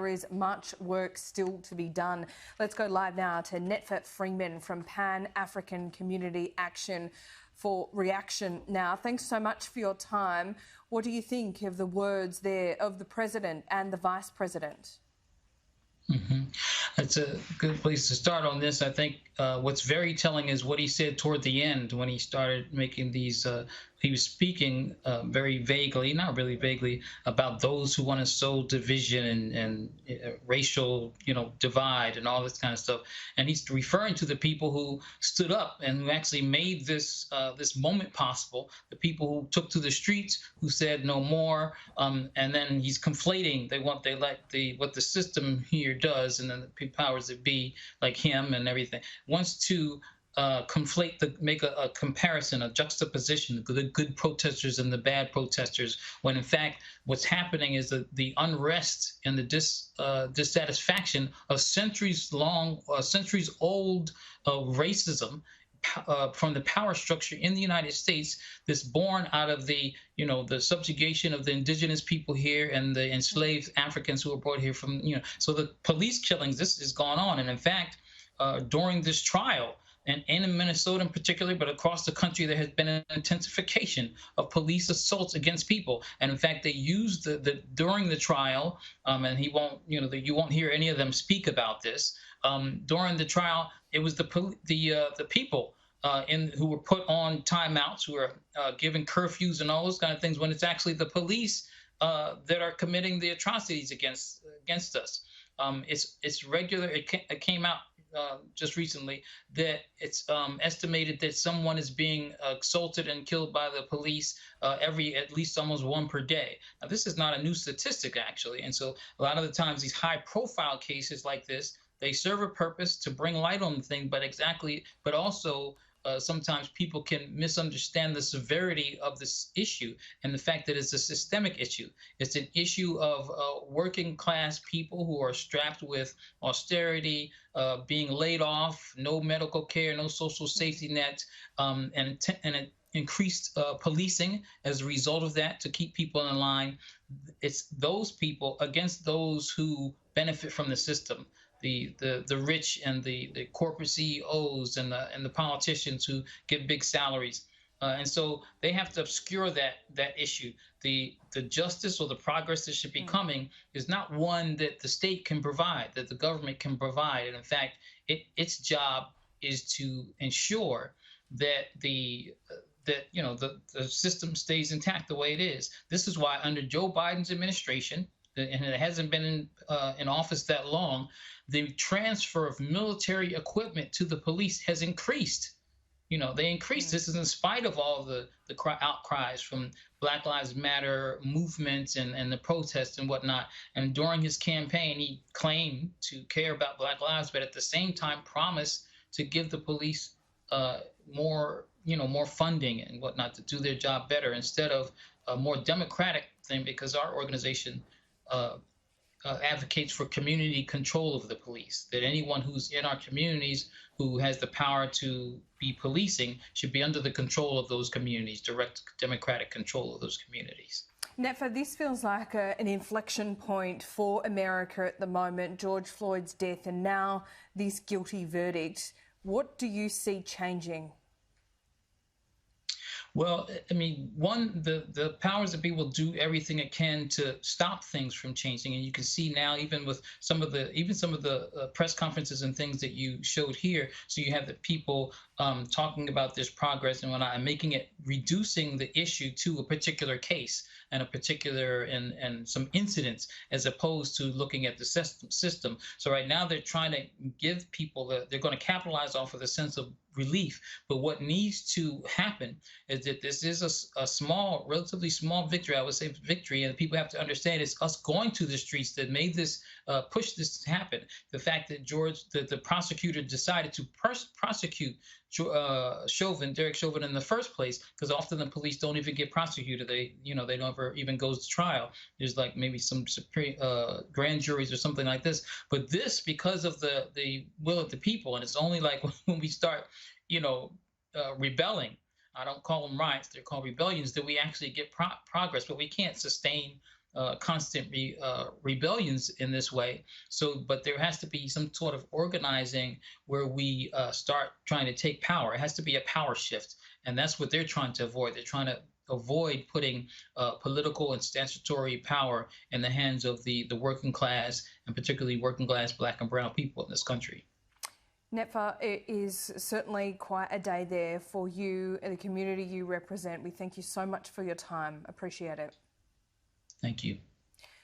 there is much work still to be done. Let's go live now to Netfa Freeman from Pan-African Community Action for reaction now. Thanks so much for your time. What do you think of the words there of the President and the Vice President? That's a good place to start on this. I think what's very telling is what he said toward the end when he started making these. He was speaking very vaguely, not really vaguely, about those who want to sow division and racial, divide and all this kind of stuff. And he's referring to the people who stood up and who actually made this this moment possible. The people who took to the streets, who said no more. And then he's conflating. They like what the system here does, and then the powers that be, like him and everything, wants to conflate, make a comparison, a juxtaposition, the good protesters and the bad protesters, when in fact what's happening is the unrest and the dissatisfaction of centuries-long, centuries-old racism from the power structure in the United States, that's born out of the subjugation of the indigenous people here and the enslaved Africans who were brought here from, so the police killings, this has gone on. And in fact, during this trial, and in Minnesota in particular, but across the country, there has been an intensification of police assaults against people. And in fact, they used during the trial, and you won't hear any of them speak about this. During the trial, it was the people who were put on timeouts, who were given curfews and all those kind of things, when it's actually the police that are committing the atrocities against us. It's regular. It came out just recently that it's estimated that someone is being assaulted and killed by the police at least almost one per day. Now, this is not a new statistic, actually. And so a lot of the times these high-profile cases like this, they serve a purpose to bring light on the thing, but also sometimes people can misunderstand the severity of this issue and the fact that it's a systemic issue. It's an issue of working class people who are strapped with austerity, being laid off, no medical care, no social safety net, and increased policing as a result of that to keep people in line. It's those people against those who benefit from the system. The rich and the corporate CEOs and the politicians who get big salaries, and so they have to obscure that issue. The justice or the progress that should be coming is not one that the state can provide, that the government can provide, and in fact, its job is to ensure that the system stays intact the way it is. This is why under Joe Biden's administration, and it hasn't been in office that long, the transfer of military equipment to the police has increased. They increased. This is in spite of all the outcries from Black Lives Matter movements and the protests and whatnot. And during his campaign, he claimed to care about Black lives, but at the same time promised to give the police more funding and whatnot to do their job better, instead of a more democratic thing, because our organization advocates for community control of the police, that anyone who's in our communities who has the power to be policing should be under the control of those communities, direct democratic control of those communities. Netfa, this feels like an inflection point for America at the moment, George Floyd's death and now this guilty verdict. What do you see changing? Well, I mean, the powers that be will do everything it can to stop things from changing, and you can see now, even with some of the press conferences and things that you showed here. So you have the people talking about this progress and whatnot, and reducing the issue to a particular case and a particular and some incidents, as opposed to looking at the system. So right now they're trying to give people they're going to capitalize off of the sense of relief. But what needs to happen is that this is a relatively small victory. I would say victory, and people have to understand it's us going to the streets that made this, push this to happen. The fact that the prosecutor decided to prosecute Derek Chauvin in the first place, because often the police don't even get prosecuted. They never even goes to trial. There's like maybe some grand juries or something like this. But this, because of the will of the people, and it's only like when we start, rebelling. I don't call them riots; they're called rebellions. That we actually get progress, but we can't sustain constant rebellions in this way. So, but there has to be some sort of organizing where we start trying to take power. It has to be a power shift, and that's what they're trying to avoid. They're trying to avoid putting political and statutory power in the hands of the working class, and particularly working class Black and brown people in this country. Netfa, it is certainly quite a day there for you and the community you represent. We thank you so much for your time. Appreciate it. Thank you.